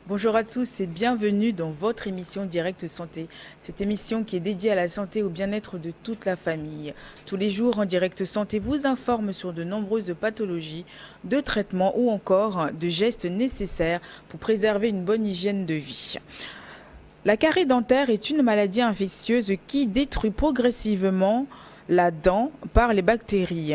Bonjour à tous et bienvenue dans votre émission Direct Santé. Cette émission qui est dédiée à la santé et au bien-être de toute la famille. Tous les jours en Direct Santé vous informe sur de nombreuses pathologies, de traitements ou encore de gestes nécessaires pour préserver une bonne hygiène de vie. La carie dentaire est une maladie infectieuse qui détruit progressivement la dent par les bactéries.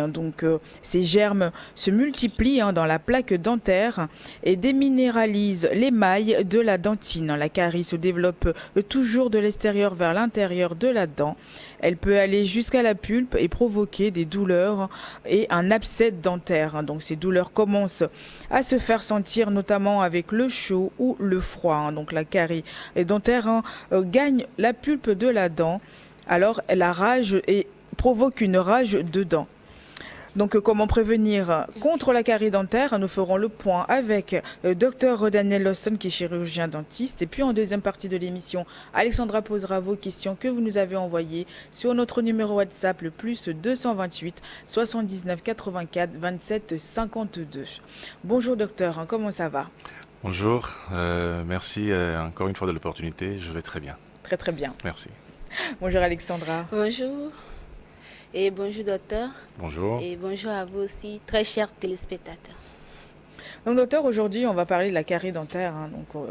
Ces germes se multiplient dans la plaque dentaire et déminéralisent l'émail de la dentine. La carie se développe toujours de l'extérieur vers l'intérieur de la dent. Elle peut aller jusqu'à la pulpe et provoquer des douleurs et un abcès dentaire. Donc ces douleurs commencent à se faire sentir notamment avec le chaud ou le froid. Donc la carie dentaire gagne la pulpe de la dent. Alors la rage et provoque une rage de dents. Comment prévenir contre la carie dentaire? Nous ferons le point avec Dr Daniel Lawson qui est chirurgien dentiste. Et puis en deuxième partie de l'émission, Alexandra posera vos questions que vous nous avez envoyées sur notre numéro WhatsApp le plus 228 79 84 27 52. Bonjour docteur, comment ça va? Bonjour, merci encore une fois de l'opportunité, je vais très bien. Très très bien. Merci. Bonjour Alexandra. Bonjour et bonjour docteur Bonjour. et bonjour à vous aussi très chers téléspectateurs. Donc docteur, aujourd'hui on va parler de la carie dentaire.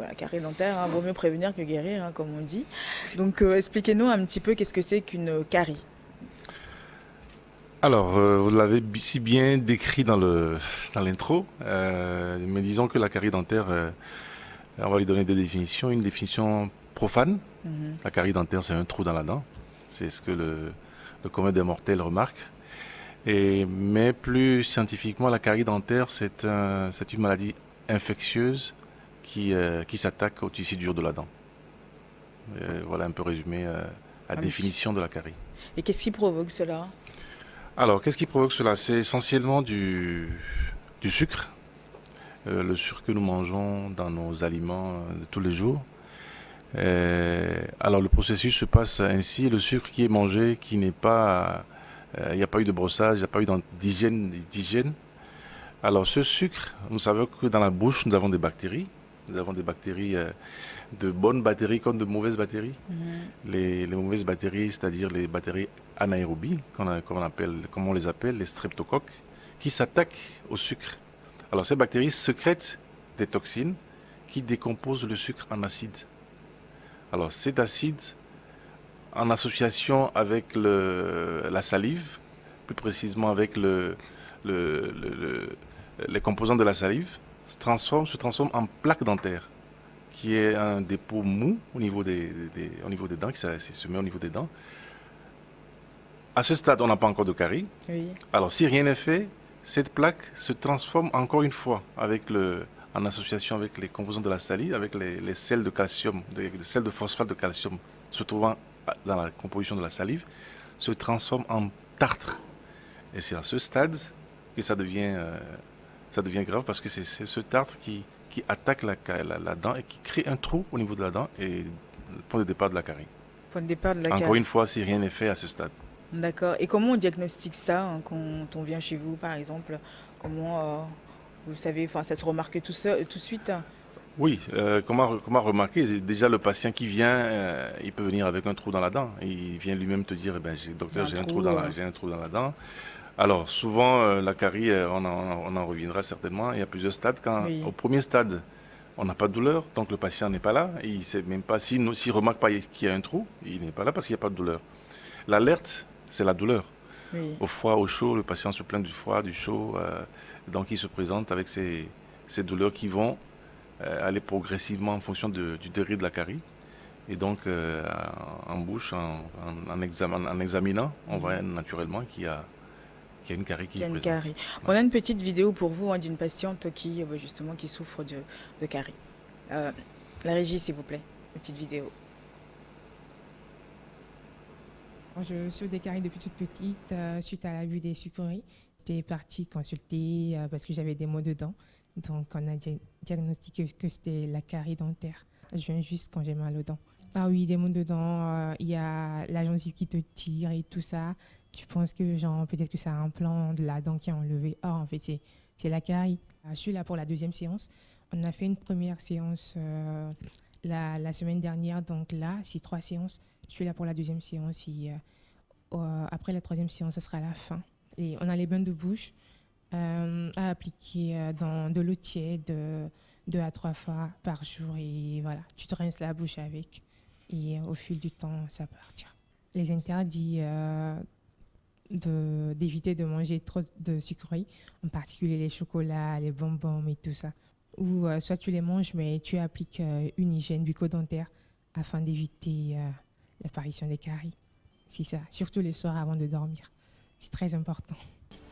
La carie dentaire, vaut mieux prévenir que guérir, comme on dit. Expliquez-nous un petit peu qu'est-ce que c'est qu'une carie. Alors, vous l'avez si bien décrit dans l'intro, mais disons que la carie dentaire, on va lui donner des définitions. Une définition profane, la carie dentaire c'est un trou dans la dent, c'est ce que le commun des mortels remarque. Mais plus scientifiquement, la carie dentaire c'est une maladie infectieuse qui s'attaque au tissu dur de la dent. Voilà un peu résumé la définition de la carie. Et qu'est-ce qui provoque cela? Alors, qu'est-ce qui provoque cela? C'est essentiellement du sucre, le sucre que nous mangeons dans nos aliments de tous les jours. Alors, le processus se passe ainsi, le sucre qui est mangé, qui n'est pas... il n'y a pas eu de brossage, il n'y a pas eu d'hygiène. Alors, ce sucre, nous savons que dans la bouche, nous avons des bactéries. Nous avons des bactéries, de bonnes bactéries comme de mauvaises bactéries. Les mauvaises bactéries, c'est-à-dire les bactéries anaérobies, comme on les appelle, les streptocoques, qui s'attaquent au sucre. Alors ces bactéries sécrètent des toxines qui décomposent le sucre en acide. Alors cet acide, en association avec la salive, plus précisément avec les composants de la salive, se transforme en plaque dentaire, qui est un dépôt mou au niveau des dents, qui se met au niveau des dents. À ce stade, on n'a pas encore de carie. Oui. Alors, si rien n'est fait, cette plaque se transforme encore une fois en association avec les composants de la salive, avec les sels de calcium, les sels de phosphate de calcium se trouvant dans la composition de la salive, se transforme en tartre. Et c'est à ce stade que ça devient grave, parce que c'est ce tartre qui attaque la dent et qui crée un trou au niveau de la dent et le point de départ de la carie. Point de départ de la Encore carie. une fois, si rien n'est fait à ce stade. D'accord. Et comment on diagnostique ça quand on vient chez vous, par exemple? Comment vous savez, ça se remarque tout de suite? Oui, comment remarquer? Déjà, le patient qui vient, il peut venir avec un trou dans la dent. Il vient lui-même te dire, docteur, j'ai un trou dans la dent. Alors, souvent, la carie, on en reviendra certainement. Il y a plusieurs stades. Oui. Au premier stade, on n'a pas de douleur, donc le patient n'est pas là. Il ne sait même pas, s'il ne remarque pas qu'il y a un trou, il n'est pas là parce qu'il n'y a pas de douleur. L'alerte, c'est la douleur. Oui. Au froid, au chaud, le patient se plaint du froid, du chaud. Donc, il se présente avec ces douleurs qui vont aller progressivement en fonction du degré de la carie. Et donc, en bouche, en examinant, on voit naturellement qu'il y a une carie qui est présente. Carie. On a une petite vidéo pour vous d'une patiente qui souffre de carie. La régie, s'il vous plaît. Une petite vidéo. Je souffre des caries depuis toute petite, suite à l'abus des sucreries. J'étais partie consulter parce que j'avais des maux de dents. Donc, on a diagnostiqué que c'était la carie dentaire. Je viens juste quand j'ai mal aux dents. Ah oui, des maux de dents, il y a la gencive qui te tire et tout ça. Tu penses que peut-être que c'est un plan de la dent qui est enlevé. Or, en fait, c'est la carie. Je suis là pour la deuxième séance. On a fait une première séance la semaine dernière, donc là, c'est 3 séances. Je suis là pour la deuxième séance et après la troisième séance, ce sera à la fin. Et on a les bains de bouche à appliquer dans de l'eau tiède 2 à 3 fois par jour et voilà, tu te rinces la bouche avec et au fil du temps, ça partira. Les interdits d'éviter de manger trop de sucreries, en particulier les chocolats, les bonbons et tout ça. Ou soit tu les manges, mais tu appliques une hygiène bucco-dentaire afin d'éviter l'apparition des caries. C'est ça, surtout le soir avant de dormir. C'est très important.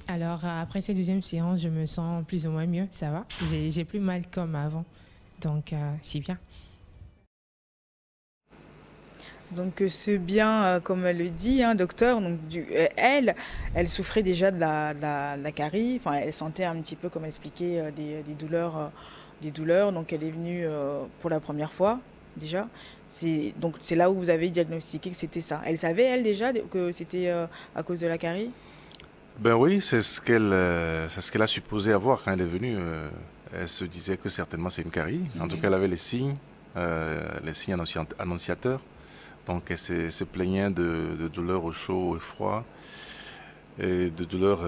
Alors, après cette deuxième séance, je me sens plus ou moins mieux, ça va. J'ai plus mal comme avant, donc c'est bien. Donc c'est bien, comme elle le dit, hein, docteur, donc elle souffrait déjà de la carie, enfin elle sentait un petit peu, comme expliqué, des douleurs, donc elle est venue pour la première fois déjà. Donc c'est là où vous avez diagnostiqué que c'était ça. Elle savait, elle, déjà, que c'était à cause de la carie? Ben oui, c'est ce qu'elle a supposé avoir quand elle est venue. Elle se disait que certainement c'est une carie. En tout cas, elle avait les signes annonciateurs. Donc elle se plaignait de douleurs au chaud et froid et de douleurs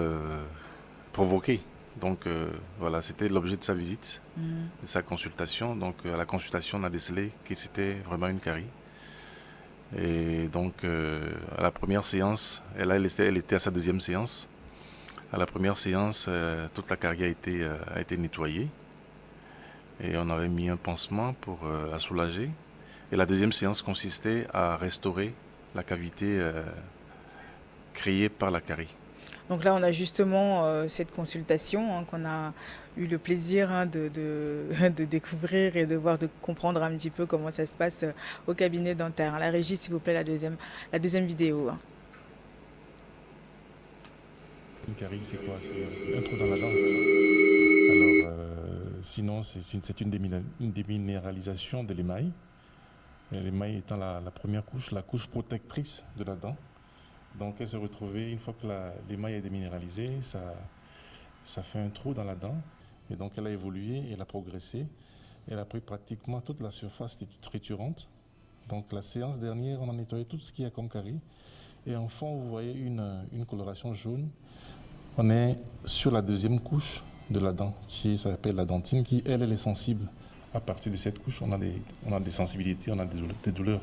provoquées. Donc voilà, c'était l'objet de sa visite, de sa consultation. Donc à la consultation, on a décelé que c'était vraiment une carie. Et donc à la première séance, elle était à sa deuxième séance. À la première séance, toute la carie a été nettoyée et on avait mis un pansement pour la soulager. Et la deuxième séance consistait à restaurer la cavité créée par la carie. Donc là, on a justement cette consultation, hein, qu'on a eu le plaisir, hein, de découvrir et de voir, de comprendre un petit peu comment ça se passe au cabinet dentaire. La régie, s'il vous plaît, la deuxième vidéo, hein. Une carie, c'est quoi? C'est un trou dans la dent. Alors, sinon, c'est une déminéralisation de l'émail. L'émail étant la première couche, la couche protectrice de la dent. Donc, elle s'est retrouvée, une fois que l'émail est déminéralisé, ça fait un trou dans la dent. Et donc, elle a évolué, elle a progressé. Elle a pris pratiquement toute la surface triturante. Donc, la séance dernière, on a nettoyé tout ce qu'il y a comme carie. Et en fond, vous voyez une coloration jaune. On est sur la deuxième couche de la dent, qui s'appelle la dentine, qui, elle est sensible. À partir de cette couche, on a des sensibilités, on a des douleurs.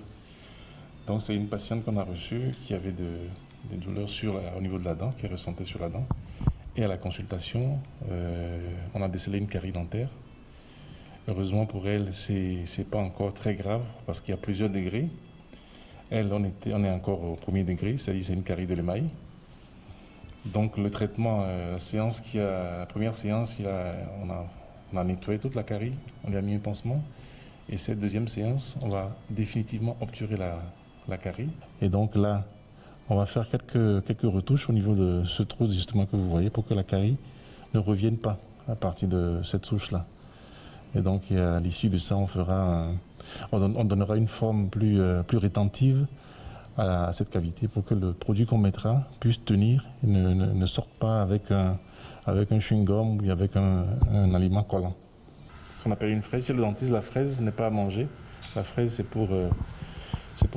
Donc, c'est une patiente qu'on a reçue qui avait des douleurs au niveau de la dent, qui ressentait sur la dent. Et à la consultation, on a décelé une carie dentaire. Heureusement pour elle, c'est pas encore très grave parce qu'il y a plusieurs degrés. Elle, on est encore au premier degré, c'est-à-dire c'est une carie de l'émail. Donc le traitement, la première séance, on a nettoyé toute la carie, on lui a mis un pansement. Et cette deuxième séance, on va définitivement obturer la carie. Et donc là, on va faire quelques retouches au niveau de ce trou justement que vous voyez pour que la carie ne revienne pas à partir de cette souche-là. Et donc à l'issue de ça, on donnera une forme plus rétentive à cette cavité pour que le produit qu'on mettra puisse tenir et ne sorte pas avec un chewing-gum ou avec un aliment collant. Ce qu'on appelle une fraise, chez le dentiste, la fraise n'est pas à manger. La fraise, c'est pour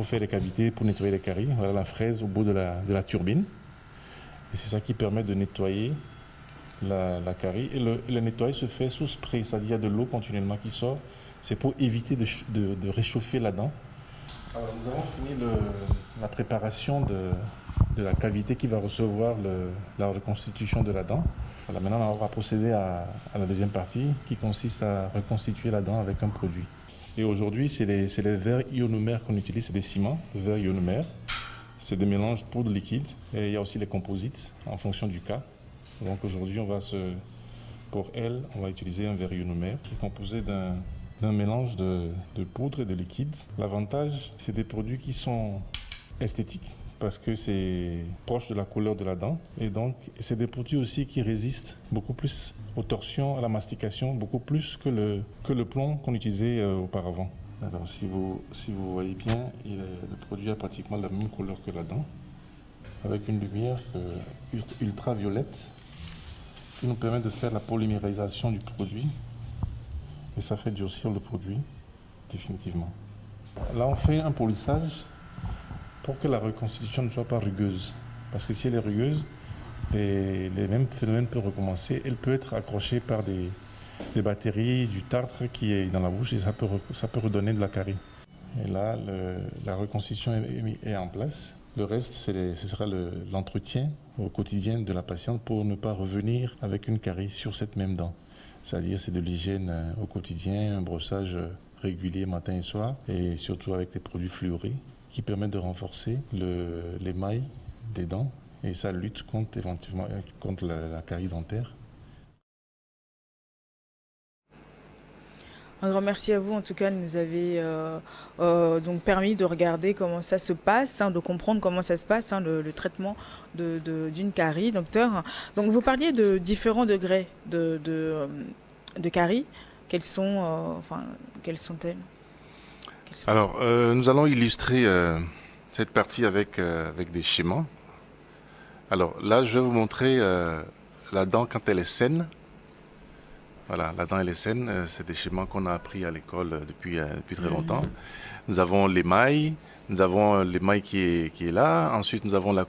faire les cavités, pour nettoyer les caries. Voilà la fraise au bout de la turbine. Et c'est ça qui permet de nettoyer la carie. Et le nettoyage se fait sous spray, c'est-à-dire qu'il y a de l'eau continuellement qui sort. C'est pour éviter de réchauffer la dent. Alors, nous avons fini la préparation de la cavité qui va recevoir la reconstitution de la dent. Voilà, maintenant, on va procéder à la deuxième partie qui consiste à reconstituer la dent avec un produit. Et aujourd'hui, c'est les verres ionomères qu'on utilise, c'est des ciments, verres ionomères. C'est des mélanges de poudre liquide et il y a aussi les composites en fonction du cas. Donc aujourd'hui, pour elle, on va utiliser un verre ionomère qui est composé d'un mélange de poudre et de liquide. L'avantage, c'est des produits qui sont esthétiques parce que c'est proche de la couleur de la dent. Et donc, c'est des produits aussi qui résistent beaucoup plus aux torsions, à la mastication, beaucoup plus que le plomb qu'on utilisait auparavant. Alors, si vous voyez bien, le produit a pratiquement la même couleur que la dent, avec une lumière ultraviolette qui nous permet de faire la polymérisation du produit et ça fait durcir le produit définitivement. Là, on fait un polissage pour que la reconstitution ne soit pas rugueuse. Parce que si elle est rugueuse, les mêmes phénomènes peuvent recommencer. Elle peut être accrochée par des bactéries, du tartre qui est dans la bouche et ça peut redonner de la carie. Et là, la reconstitution est en place. Le reste, ce sera l'entretien au quotidien de la patiente pour ne pas revenir avec une carie sur cette même dent. C'est-à-dire c'est de l'hygiène au quotidien, un brossage régulier matin et soir et surtout avec des produits fluorés qui permettent de renforcer l'émail des dents et ça lutte éventuellement contre la carie dentaire. Un grand merci à vous. En tout cas, nous avez donc permis de regarder comment ça se passe, de comprendre comment ça se passe, le traitement d'une carie, docteur. Donc, vous parliez de différents degrés de carie. Quelles sont-elles? Alors, nous allons illustrer cette partie avec des schémas. Alors là, je vais vous montrer la dent quand elle est saine. Voilà, la dent elle est saine. C'est des schémas qu'on a appris à l'école depuis très longtemps. Nous avons l'émail. Nous avons l'émail qui est là. Ensuite, nous avons la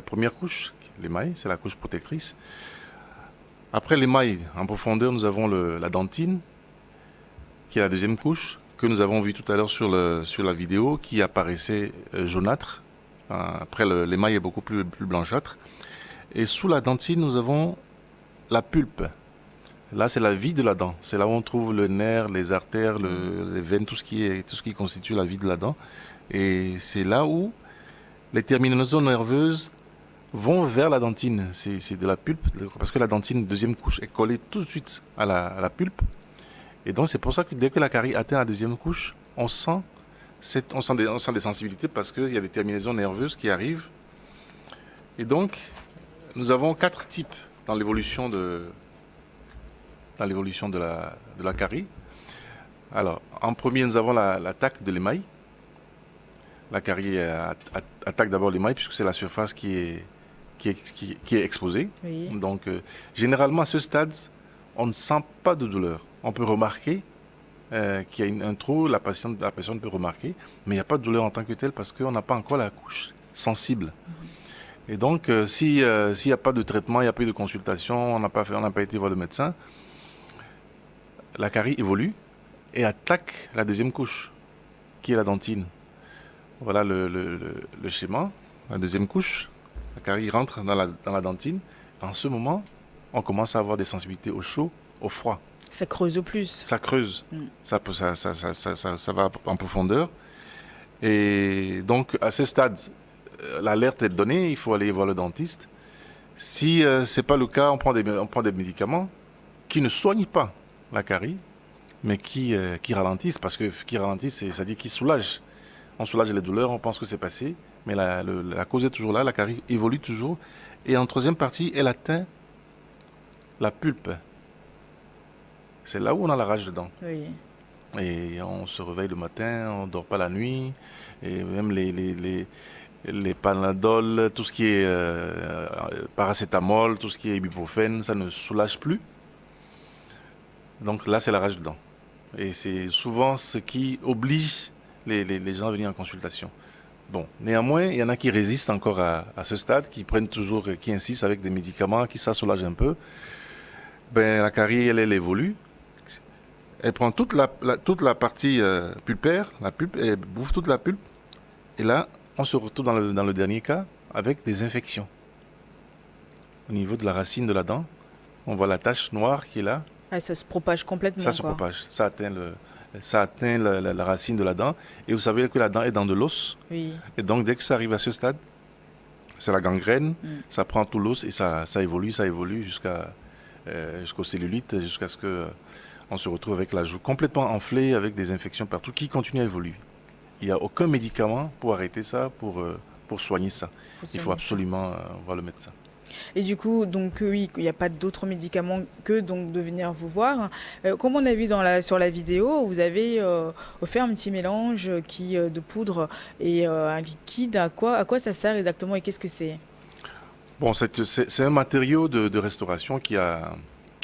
première couche. L'émail, c'est la couche protectrice. Après l'émail, en profondeur, nous avons la dentine, qui est la deuxième couche, que nous avons vu tout à l'heure sur la vidéo, qui apparaissait jaunâtre. Après, l'émail est beaucoup plus blanchâtre. Et sous la dentine, nous avons la pulpe. Là, c'est la vie de la dent. C'est là où on trouve le nerf, les artères, les veines, tout ce qui constitue la vie de la dent. Et c'est là où les terminaisons nerveuses vont vers la dentine. C'est de la pulpe, parce que la dentine, deuxième couche, est collée tout de suite à la pulpe. Et donc, c'est pour ça que dès que la carie atteint la deuxième couche, on sent des sensibilités parce qu'il y a des terminaisons nerveuses qui arrivent. Et donc, nous avons 4 types dans l'évolution de la carie. Alors, en premier, nous avons l'attaque de l'émail. La carie attaque d'abord l'émail puisque c'est la surface qui est exposée. Oui. Donc, généralement, à ce stade, on ne sent pas de douleur. On peut remarquer qu'il y a un trou, la personne peut remarquer, mais il n'y a pas de douleur en tant que telle parce qu'on n'a pas encore la couche sensible. Et donc, s'il n'y a pas de traitement, il n'y a pas eu de consultation, on n'a pas été voir le médecin, la carie évolue et attaque la deuxième couche, qui est la dentine. Voilà le schéma, la deuxième couche, la carie rentre dans la dentine. En ce moment, on commence à avoir des sensibilités au chaud, au froid. Ça creuse plus. Ça creuse, ça va en profondeur. Et donc, à ce stade, l'alerte est donnée, il faut aller voir le dentiste. Si ce n'est pas le cas, on prend des médicaments qui ne soignent pas la carie, mais qui ralentissent, parce que qui ralentissent, c'est-à-dire qui soulagent. On soulage les douleurs, on pense que c'est passé, mais la cause est toujours là, la carie évolue toujours. Et en troisième partie, elle atteint la pulpe. C'est là où on a la rage dedans. Oui. Et on se réveille le matin, on ne dort pas la nuit, et même les Panadol, tout ce qui est paracétamol, tout ce qui est ibuprofène, ça ne soulage plus. Donc là, c'est la rage dedans. Et c'est souvent ce qui oblige les gens à venir en consultation. Bon, néanmoins, il y en a qui résistent encore à ce stade, qui insistent avec des médicaments, qui ça soulage un peu. Ben, la carie, elle évolue. Elle prend toute la partie pulpaire, la pulpe, elle bouffe toute la pulpe. Et là, on se retrouve dans le dernier cas avec des infections. Au niveau de la racine de la dent, on voit la tache noire qui est là. Ah, ça se propage complètement. Ça se propage. Ça atteint la racine de la dent. Et vous savez que la dent est dans de l'os. Oui. Et donc, dès que ça arrive à ce stade, c'est la gangrène. Ça prend tout l'os et ça évolue jusqu'au cellulite, jusqu'à ce que on se retrouve avec la joue complètement enflée, avec des infections partout, qui continuent à évoluer. Il n'y a aucun médicament pour arrêter ça, pour soigner ça. Il faut absolument voir le médecin. Et du coup, donc oui, il n'y a pas d'autres médicaments que donc de venir vous voir. Comme on a vu sur la vidéo, vous avez fait un petit mélange de poudre et un liquide. À quoi ça sert exactement et qu'est-ce que c'est? Bon, c'est un matériau de restauration qui a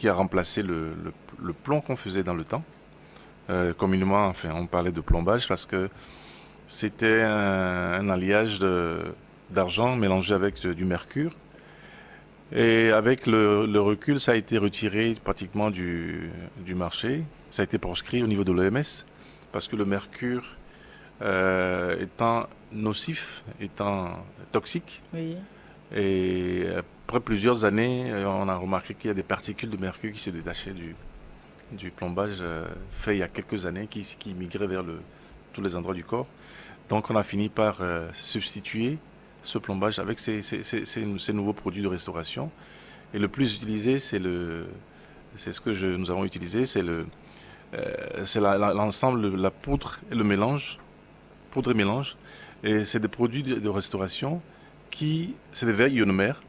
remplacé le plomb qu'on faisait dans le temps. Communément, enfin, on parlait de plombage parce que c'était un alliage d'argent mélangé avec du mercure. Et avec le recul, ça a été retiré pratiquement du marché. Ça a été proscrit au niveau de l'OMS parce que le mercure étant nocif, étant toxique, Oui. et après plusieurs années, on a remarqué qu'il y a des particules de mercure qui se détachaient du plombage fait il y a quelques années, qui migraient vers tous les endroits du corps. Donc on a fini par substituer ce plombage avec ces nouveaux produits de restauration. Et le plus utilisé, c'est ce que nous avons utilisé, c'est l'ensemble, la poudre et le mélange, poudre et mélange. Et c'est des produits de restauration c'est des verres ionomères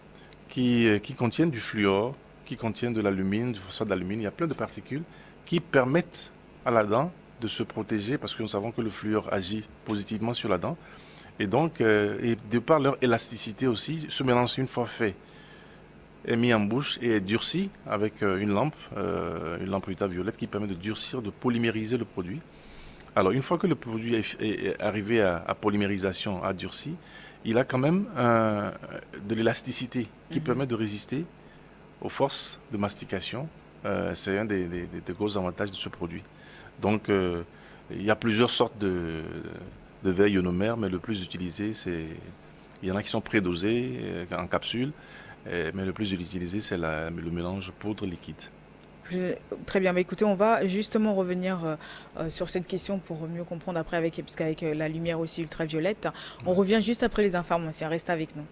qui contiennent du fluor, qui contiennent de l'alumine, du phosphate d'alumine. Il y a plein de particules qui permettent à la dent de se protéger parce que nous savons que le fluor agit positivement sur la dent. Et donc, et de par leur élasticité aussi, ce mélange, une fois fait, est mis en bouche et est durci avec une lampe ultraviolette qui permet de durcir, de polymériser le produit. Alors, une fois que le produit est arrivé à polymérisation, à durci, il a quand même de l'élasticité qui permet de résister aux forces de mastication. C'est un des gros avantages de ce produit. Donc, il y a plusieurs sortes de verres ionomères, mais le plus utilisé, il y en a qui sont prédosés en capsule, mais le plus utilisé, c'est le mélange poudre liquide. Très bien, écoutez, on va justement revenir sur cette question pour mieux comprendre après, parce qu'avec la lumière aussi ultraviolette, on revient juste après les informations. Restez avec nous.